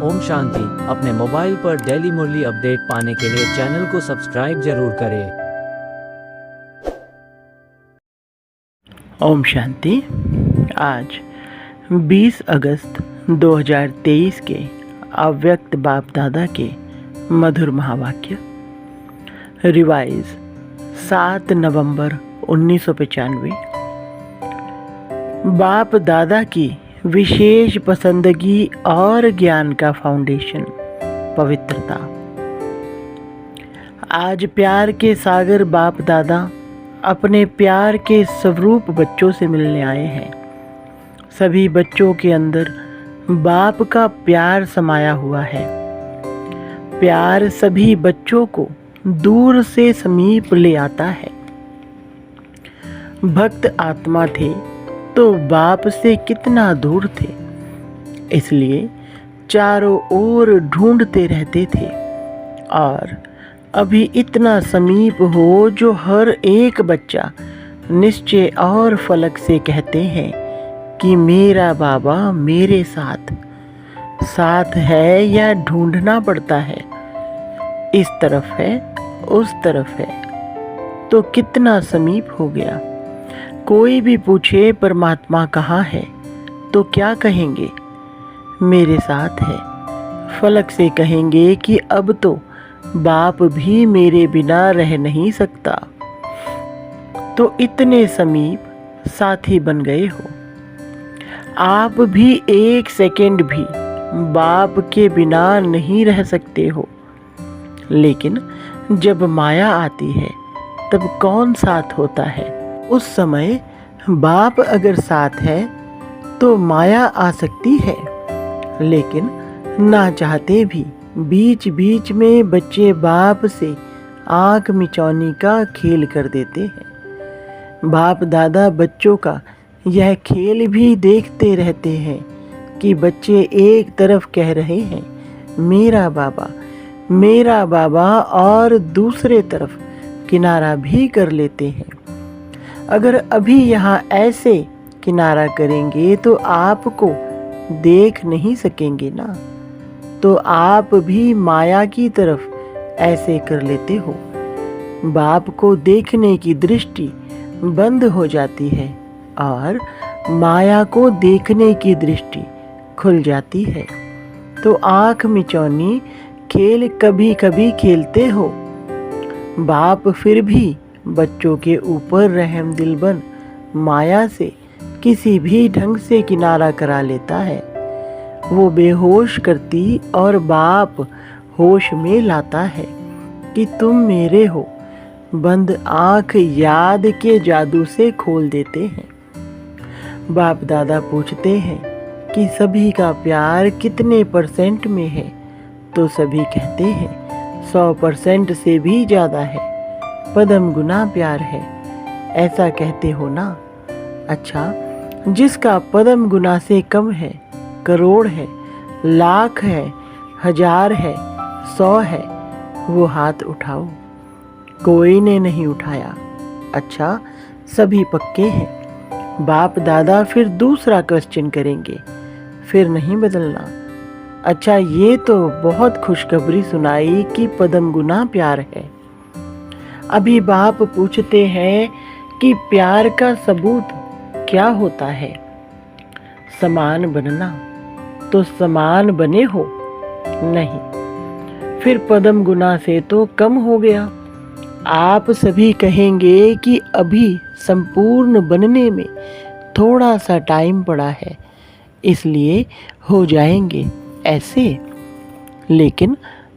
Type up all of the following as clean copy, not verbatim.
ओम शांति। अपने मोबाइल पर डेली मुरली अपडेट पाने के लिए चैनल को सब्सक्राइब जरूर करें। ओम शांति। आज 20 अगस्त 2023 के अव्यक्त बाप दादा के मधुर महावाक्य रिवाइज 7 नवंबर 1995। बाप दादा की विशेष पसंदगी और ज्ञान का फाउंडेशन पवित्रता। आज प्यार के सागर बाप दादा अपने प्यार के स्वरूप बच्चों से मिलने आए हैं। सभी बच्चों के अंदर बाप का प्यार समाया हुआ है। प्यार सभी बच्चों को दूर से समीप ले आता है। भक्त आत्मा थे तो बाप से कितना दूर थे, इसलिए चारों ओर ढूंढते रहते थे। और अभी इतना समीप हो जो हर एक बच्चा निश्चय और फलक से कहते हैं कि मेरा बाबा मेरे साथ है या ढूंढना पड़ता है। इस तरफ है, उस तरफ है, तो कितना समीप हो गया। कोई भी पूछे परमात्मा कहाँ है तो क्या कहेंगे? मेरे साथ है। फलक से कहेंगे कि अब तो बाप भी मेरे बिना रह नहीं सकता। तो इतने समीप साथी बन गए हो। आप भी एक सेकंड भी बाप के बिना नहीं रह सकते हो। लेकिन जब माया आती है तब कौन साथ होता है? उस समय बाप अगर साथ है तो माया आ सकती है, लेकिन ना चाहते भी बीच बीच में बच्चे बाप से आंख मिचौनी का खेल कर देते हैं। बाप दादा बच्चों का यह खेल भी देखते रहते हैं कि बच्चे एक तरफ कह रहे हैं मेरा बाबा और दूसरे तरफ किनारा भी कर लेते हैं। अगर अभी यहाँ ऐसे किनारा करेंगे तो आपको देख नहीं सकेंगे ना, तो आप भी माया की तरफ ऐसे कर लेते हो। बाप को देखने की दृष्टि बंद हो जाती है और माया को देखने की दृष्टि खुल जाती है। तो आंख मिचौनी खेल कभी कभी खेलते हो। बाप फिर भी बच्चों के ऊपर रहम दिल बन माया से किसी भी ढंग से किनारा करा लेता है। वो बेहोश करती और बाप होश में लाता है कि तुम मेरे हो। बंद आंख याद के जादू से खोल देते हैं। बाप दादा पूछते हैं कि सभी का प्यार कितने % में है, तो सभी कहते हैं 100% से भी ज़्यादा है। पदम गुना प्यार है, ऐसा कहते हो ना? अच्छा, जिसका पदम गुना से कम है, करोड़ है, लाख है, 1000 है, 100 है, वो हाथ उठाओ। कोई ने नहीं उठाया। अच्छा, सभी पक्के हैं। बाप दादा फिर दूसरा क्वेश्चन करेंगे, फिर नहीं बदलना। अच्छा, ये तो बहुत खुशखबरी सुनाई कि पदम गुना प्यार है। अभी बाप पूछते हैं कि प्यार का सबूत क्या होता है? समान बनना। तो समान बने हो? नहीं। फिर पदम गुना से तो कम हो गया। आप सभी कहेंगे कि अभी संपूर्ण बनने में थोड़ा सा टाइम पड़ा है, इसलिए हो जाएंगे ऐसे। लेकिन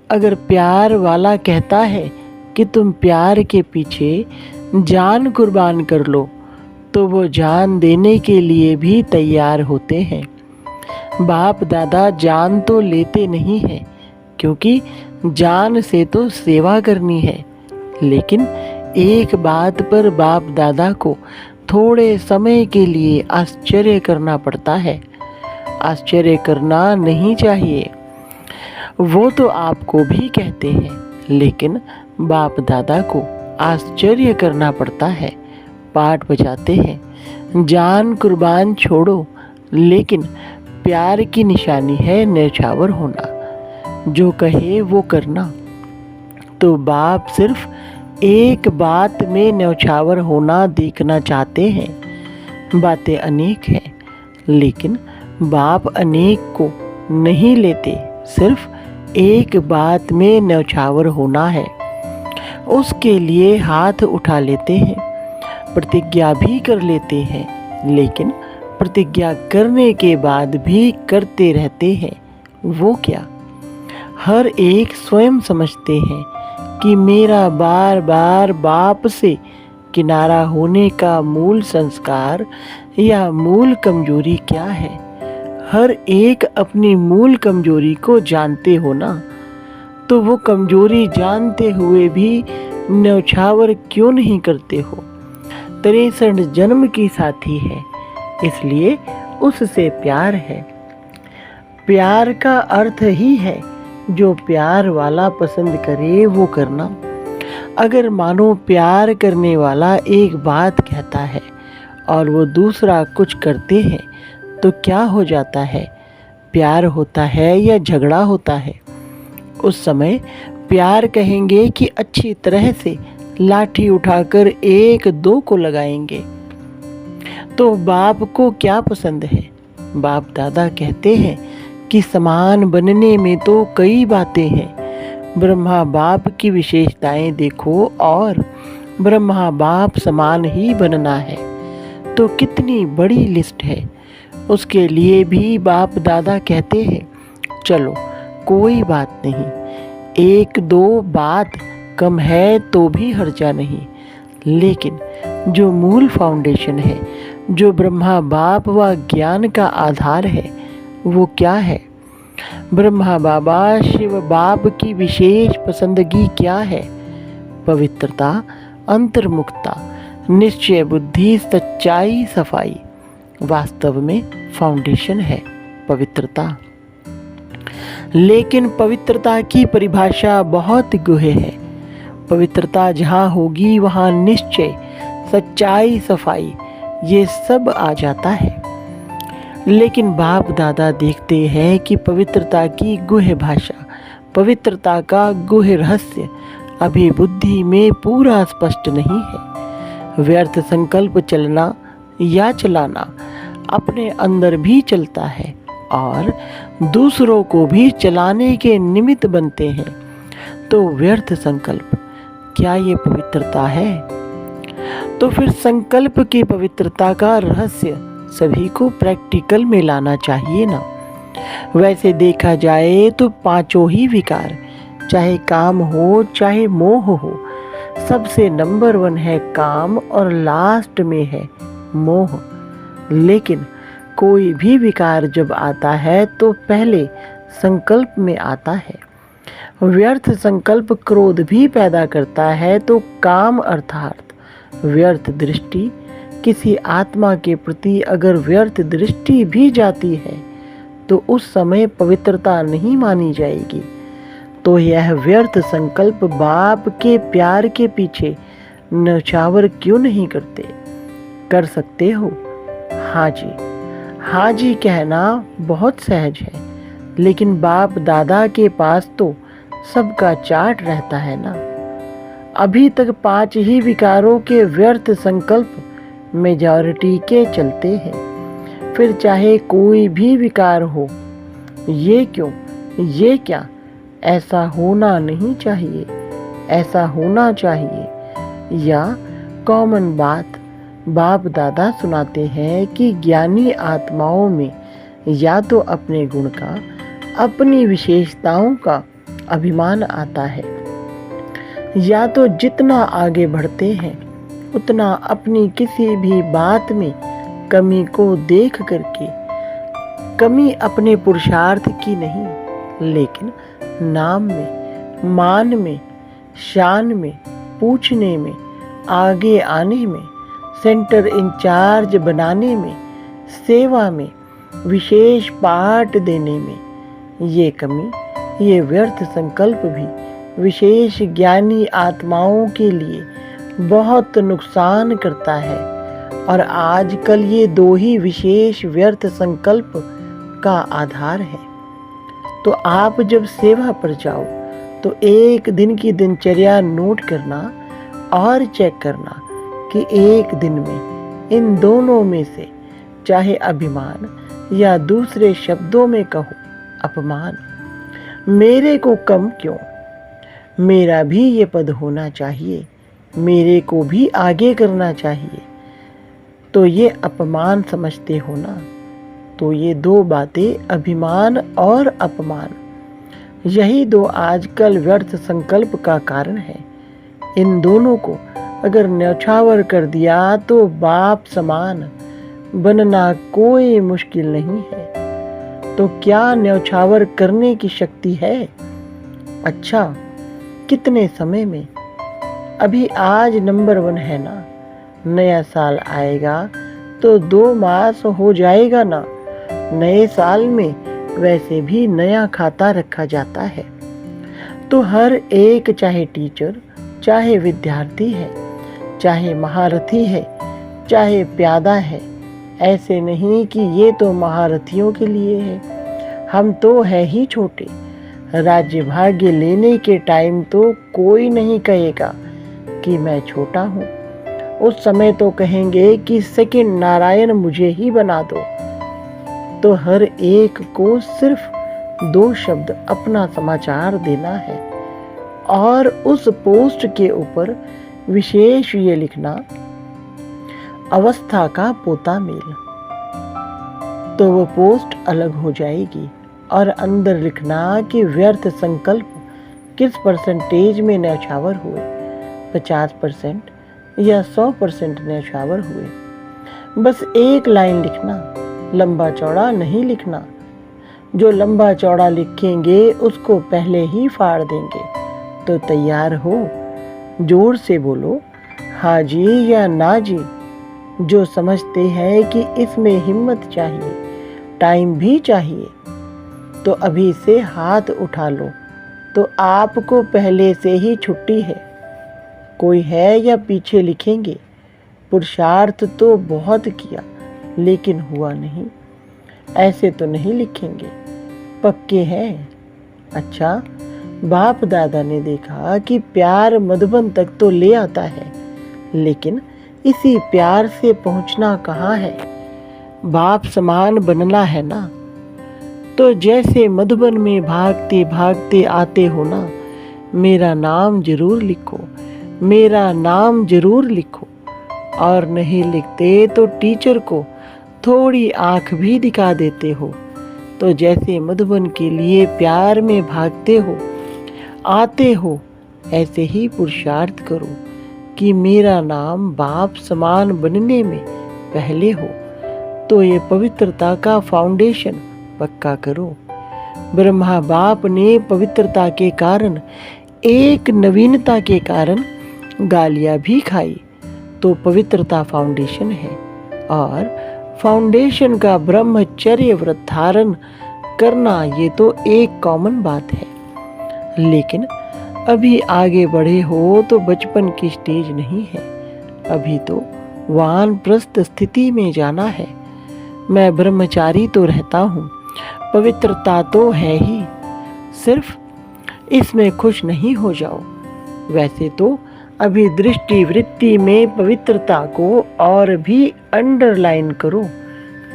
अगर प्यार वाला कहता है कि तुम प्यार के पीछे जान कुर्बान कर लो, तो वो जान देने के लिए भी तैयार होते हैं। बाप दादा जान तो लेते नहीं हैं, क्योंकि जान से तो सेवा करनी है। लेकिन एक बात पर बाप दादा को थोड़े समय के लिए आश्चर्य करना पड़ता है। आश्चर्य करना नहीं चाहिए, वो तो आपको भी कहते हैं, लेकिन बाप दादा को आश्चर्य करना पड़ता है। पाठ बजाते हैं जान कुर्बान छोड़ो, लेकिन प्यार की निशानी है न्यौछावर होना, जो कहे वो करना। तो बाप सिर्फ एक बात में न्यौछावर होना देखना चाहते हैं। बातें अनेक हैं, लेकिन बाप अनेक को नहीं लेते, सिर्फ एक बात में न्यौछावर होना है। उसके लिए हाथ उठा लेते हैं, प्रतिज्ञा भी कर लेते हैं, लेकिन प्रतिज्ञा करने के बाद भी करते रहते हैं। वो क्या? हर एक स्वयं समझते हैं कि मेरा बार बार बाप से किनारा होने का मूल संस्कार या मूल कमजोरी क्या है। हर एक अपनी मूल कमजोरी को जानते हो ना, तो वो कमजोरी जानते हुए भी न्यौछावर क्यों नहीं करते हो? 63 जन्म की साथी है, इसलिए उससे प्यार है। प्यार का अर्थ ही है जो प्यार वाला पसंद करे वो करना। अगर मानो प्यार करने वाला एक बात कहता है और वो दूसरा कुछ करते हैं, तो क्या हो जाता है? प्यार होता है या झगड़ा होता है? उस समय प्यार कहेंगे कि अच्छी तरह से लाठी उठाकर एक दो को लगाएंगे। तो बाप को क्या पसंद है? बाप दादा कहते हैं कि समान बनने में तो कई बातें हैं। ब्रह्मा बाप की विशेषताएं देखो और ब्रह्मा बाप समान ही बनना है, तो कितनी बड़ी लिस्ट है। उसके लिए भी बाप दादा कहते हैं चलो कोई बात नहीं, एक दो बात कम है तो भी हर्जा नहीं, लेकिन जो मूल फाउंडेशन है, जो ब्रह्मा बाप व ज्ञान का आधार है, वो क्या है? ब्रह्मा बाबा शिव बाप की विशेष पसंदगी क्या है? पवित्रता, अंतर्मुखता, निश्चय बुद्धि, सच्चाई, सफाई। वास्तव में फाउंडेशन है पवित्रता। लेकिन पवित्रता की परिभाषा बहुत गुहे है। पवित्रता जहाँ होगी वहाँ निश्चय, सच्चाई, सफाई ये सब आ जाता है। लेकिन बाप दादा देखते हैं कि पवित्रता की गुह भाषा, पवित्रता का गुह रहस्य अभी बुद्धि में पूरा स्पष्ट नहीं है। व्यर्थ संकल्प चलना या चलाना अपने अंदर भी चलता है और दूसरों को भी चलाने के निमित्त बनते हैं। तो व्यर्थ संकल्प, क्या ये पवित्रता है? तो फिर संकल्प की पवित्रता का रहस्य सभी को प्रैक्टिकल में लाना चाहिए ना। वैसे देखा जाए तो पांचों ही विकार, चाहे काम हो चाहे मोह हो, सबसे नंबर 1 है काम और लास्ट में है मोह। लेकिन कोई भी विकार जब आता है तो पहले संकल्प में आता है। व्यर्थ संकल्प क्रोध भी पैदा करता है, तो काम अर्थात व्यर्थ दृष्टि, किसी आत्मा के प्रति अगर व्यर्थ दृष्टि भी जाती है तो उस समय पवित्रता नहीं मानी जाएगी। तो यह व्यर्थ संकल्प बाप के प्यार के पीछे न्यौछावर क्यों नहीं करते? कर सकते हो? हाँ जी, हाँ जी कहना बहुत सहज है, लेकिन बाप दादा के पास तो सबका चार्ट रहता है ना। अभी तक 5 ही विकारों के व्यर्थ संकल्प मेजॉरिटी के चलते हैं। फिर चाहे कोई भी विकार हो, ये क्यों, ये क्या, ऐसा होना नहीं चाहिए, ऐसा होना चाहिए, या कॉमन बात बाप दादा सुनाते हैं कि ज्ञानी आत्माओं में या तो अपने गुण का, अपनी विशेषताओं का अभिमान आता है, या तो जितना आगे बढ़ते हैं उतना अपनी किसी भी बात में कमी को देख करके, कमी अपने पुरुषार्थ की नहीं लेकिन नाम में, मान में, शान में, पूछने में, आगे आने में, सेंटर इंचार्ज बनाने में, सेवा में, विशेष पाठ देने में, ये कमी, ये व्यर्थ संकल्प भी विशेष ज्ञानी आत्माओं के लिए बहुत नुकसान करता है। और आजकल ये 2 ही विशेष व्यर्थ संकल्प पक्का आधार है। तो आप जब सेवा पर जाओ तो एक दिन की दिनचर्या नोट करना और चेक करना कि एक दिन में इन दोनों में से चाहे अभिमान या दूसरे शब्दों में कहो अपमान, मेरे को कम क्यों, मेरा भी ये पद होना चाहिए, मेरे को भी आगे करना चाहिए, तो ये अपमान समझते हो ना। तो ये दो बातें, अभिमान और अपमान, यही दो आजकल व्यर्थ संकल्प का कारण है। इन दोनों को अगर न्यौछावर कर दिया तो बाप समान बनना कोई मुश्किल नहीं है। तो क्या न्यौछावर करने की शक्ति है? अच्छा, कितने समय में? अभी आज नंबर 1 है ना, नया साल आएगा तो 2 मास हो जाएगा ना। नए साल में वैसे भी नया खाता रखा जाता है। तो हर एक, चाहे टीचर, चाहे विद्यार्थी है, चाहे महारथी है, चाहे प्यादा है, ऐसे नहीं कि ये तो महारथियों के लिए है, हम तो है ही छोटे। राज्य भाग्य लेने के टाइम तो कोई नहीं कहेगा कि मैं छोटा हूँ। उस समय तो कहेंगे कि सेकंड नारायण मुझे ही बना दो। तो हर एक को सिर्फ 2 शब्द अपना समाचार देना है और उस पोस्ट के ऊपर विशेष ये लिखना, अवस्था का पोता मेल। तो वो पोस्ट अलग हो जाएगी और अंदर लिखना कि व्यर्थ संकल्प किस परसेंटेज में न्यौछावर हुए, 50% या 100% न्यौछावर हुए। बस एक लाइन लिखना, लंबा चौड़ा नहीं लिखना। जो लंबा चौड़ा लिखेंगे उसको पहले ही फाड़ देंगे। तो तैयार हो, जोर से बोलो हाँ जी या ना जी। जो समझते हैं कि इसमें हिम्मत चाहिए, टाइम भी चाहिए, तो अभी से हाथ उठा लो। तो आपको पहले से ही छुट्टी है। कोई है या पीछे लिखेंगे? पुरुषार्थ तो बहुत किया लेकिन हुआ नहीं, ऐसे तो नहीं लिखेंगे, पक्के हैं। अच्छा, बाप दादा ने देखा कि प्यार मधुबन तक तो ले आता है, लेकिन इसी प्यार से पहुंचना कहाँ है? बाप समान बनना है ना। तो जैसे मधुबन में भागते भागते आते हो ना, मेरा नाम जरूर लिखो, मेरा नाम जरूर लिखो। और नहीं लिखते तो टीचर को थोड़ी आंख भी दिखा देते हो। तो जैसे मधुबन के लिए प्यार में भागते हो, आते हो, ऐसे ही पुरुषार्थ करो कि मेरा नाम बाप समान बनने में पहले हो। तो ये पवित्रता का फाउंडेशन पक्का करो। ब्रह्मा बाप ने पवित्रता के कारण, एक नवीनता के कारण गालियां भी खाई। तो पवित्रता फाउंडेशन है और फाउंडेशन का ब्रह्मचर्य व्रत धारण करना ये तो एक कॉमन बात है। लेकिन अभी आगे बढ़े हो तो बचपन की स्टेज नहीं है, अभी तो वानप्रस्थ स्थिति में जाना है। मैं ब्रह्मचारी तो रहता हूँ, पवित्रता तो है ही, सिर्फ इसमें खुश नहीं हो जाओ। वैसे तो अभी दृष्टि वृत्ति में पवित्रता को और भी अंडरलाइन करो,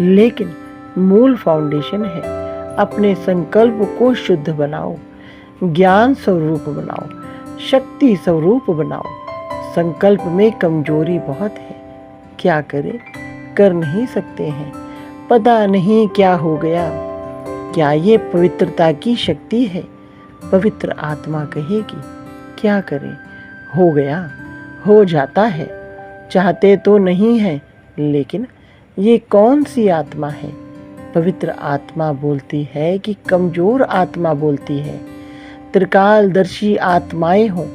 लेकिन मूल फाउंडेशन है। अपने संकल्प को शुद्ध बनाओ, ज्ञान स्वरूप बनाओ, शक्ति स्वरूप बनाओ। संकल्प में कमजोरी बहुत है, क्या करें, कर नहीं सकते हैं। पता नहीं क्या हो गया, क्या ये पवित्रता की शक्ति है? पवित्र आत्मा कहेगी, क्या करें, हो गया, हो जाता है। चाहते तो नहीं है, लेकिन ये कौन सी आत्मा है? पवित्र आत्मा बोलती है कि कमजोर आत्मा बोलती है? त्रिकालदर्शी आत्माएं हो।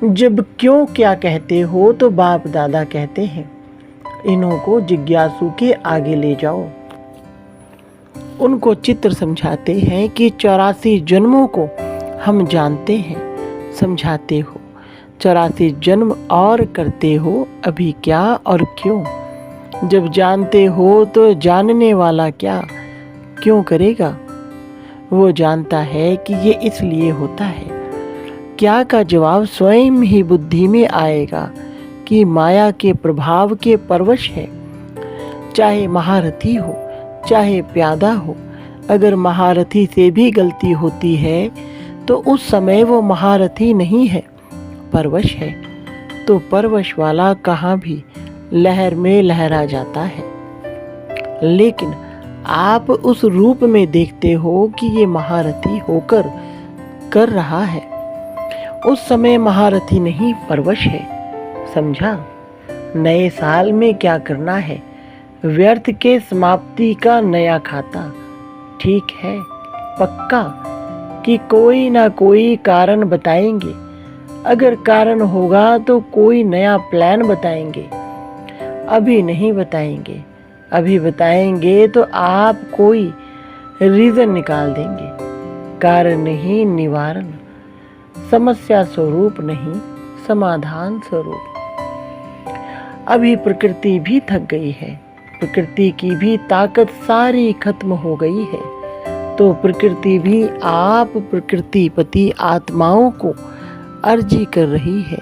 जब क्यों क्या कहते हो तो बाप दादा कहते हैं, इन्हों को जिज्ञासु के आगे ले जाओ। उनको चित्र समझाते हैं कि 84 जन्मों को हम जानते हैं, समझाते हो 84 जन्म और करते हो, अभी क्या और क्यों? जब जानते हो तो जानने वाला क्या क्यों करेगा? वो जानता है कि ये इसलिए होता है। क्या का जवाब स्वयं ही बुद्धि में आएगा कि माया के प्रभाव के परवश है। चाहे महारथी हो, चाहे प्यादा हो, अगर महारथी से भी गलती होती है तो उस समय वो महारथी नहीं है, परवश है। तो परवश वाला कहाँ भी लहर में लहरा जाता है। लेकिन आप उस रूप में देखते हो कि ये महारथी होकर कर रहा है। उस समय महारथी नहीं, परवश है। समझा? नए साल में क्या करना है? व्यर्थ के समाप्ति का नया खाता। ठीक है, पक्का कि कोई ना कोई कारण बताएंगे। अगर कारण होगा तो कोई नया प्लान बताएंगे। अभी नहीं बताएंगे। अभी बताएंगे तो आप कोई रीजन निकाल देंगे। कारण नहीं, निवारण। समस्या स्वरूप नहीं, समाधान स्वरूप। अभी प्रकृति भी थक गई है। प्रकृति की भी ताकत सारी खत्म हो गई है। तो प्रकृति भी आप प्रकृतिपति आत्माओं को अर्जी कर रही है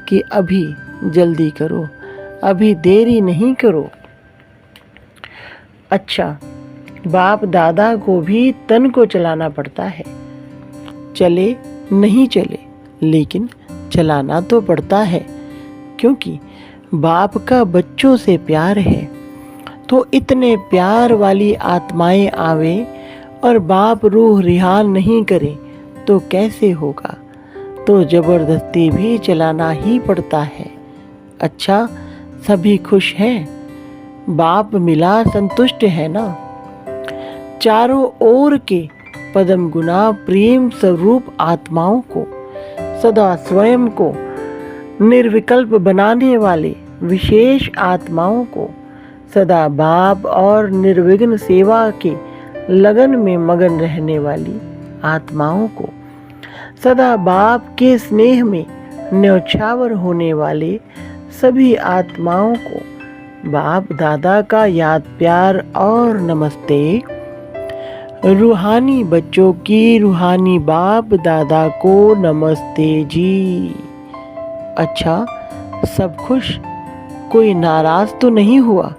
कि अभी जल्दी करो, अभी देरी नहीं करो। अच्छा, बाप दादा को भी तन को चलाना पड़ता है। चले नहीं चले, लेकिन चलाना तो पड़ता है, क्योंकि बाप का बच्चों से प्यार है। तो इतने प्यार वाली आत्माएं आवे और बाप रूह रिहा नहीं करे तो कैसे होगा? तो जबरदस्ती भी चलाना ही पड़ता है। अच्छा, सभी खुश हैं? बाप मिला, संतुष्ट है ना? चारों ओर के पदम गुना प्रेम स्वरूप आत्माओं को सदा स्वयं को निर्विकल्प बनाने वाले विशेष आत्माओं को सदा बाप और निर्विघ्न सेवा के लगन में मगन रहने वाली आत्माओं को सदा बाप के स्नेह में न्यौछावर होने वाले सभी आत्माओं को बाप दादा का याद प्यार और नमस्ते। रूहानी बच्चों की रूहानी बाप दादा को नमस्ते जी। अच्छा, सब खुश? कोई नाराज तो नहीं हुआ?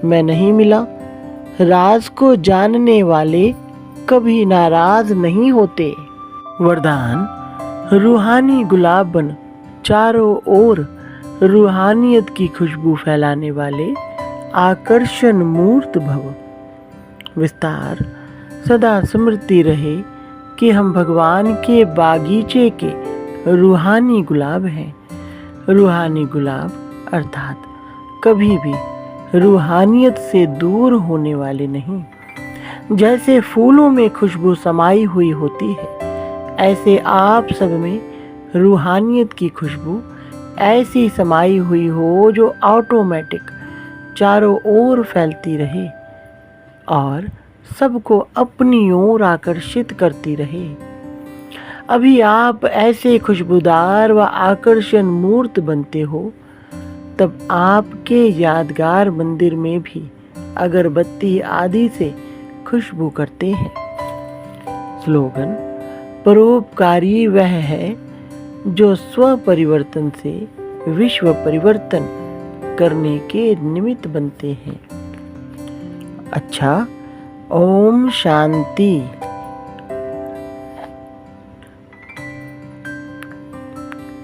मैं नहीं मिला। राज को जानने वाले कभी नाराज नहीं होते। वरदान: रूहानी गुलाब बन चारों ओर रूहानियत की खुशबू फैलाने वाले आकर्षण मूर्त भव। विस्तार: सदा स्मृति रहे कि हम भगवान के बागीचे के रूहानी गुलाब हैं। रूहानी गुलाब अर्थात कभी भी रूहानियत से दूर होने वाले नहीं। जैसे फूलों में खुशबू समाई हुई होती है, ऐसे आप सब में रूहानियत की खुशबू ऐसी समाई हुई हो जो ऑटोमेटिक चारों ओर फैलती रहे और सबको अपनी ओर आकर्षित करती रहे। अभी आप ऐसे खुशबूदार व आकर्षण मूर्त बनते हो, तब आपके यादगार मंदिर में भी अगरबत्ती आदि से खुशबू करते हैं। स्लोगन: परोपकारी वह है जो स्व परिवर्तन से विश्व परिवर्तन करने के निमित्त बनते हैं। अच्छा, ओम शांति।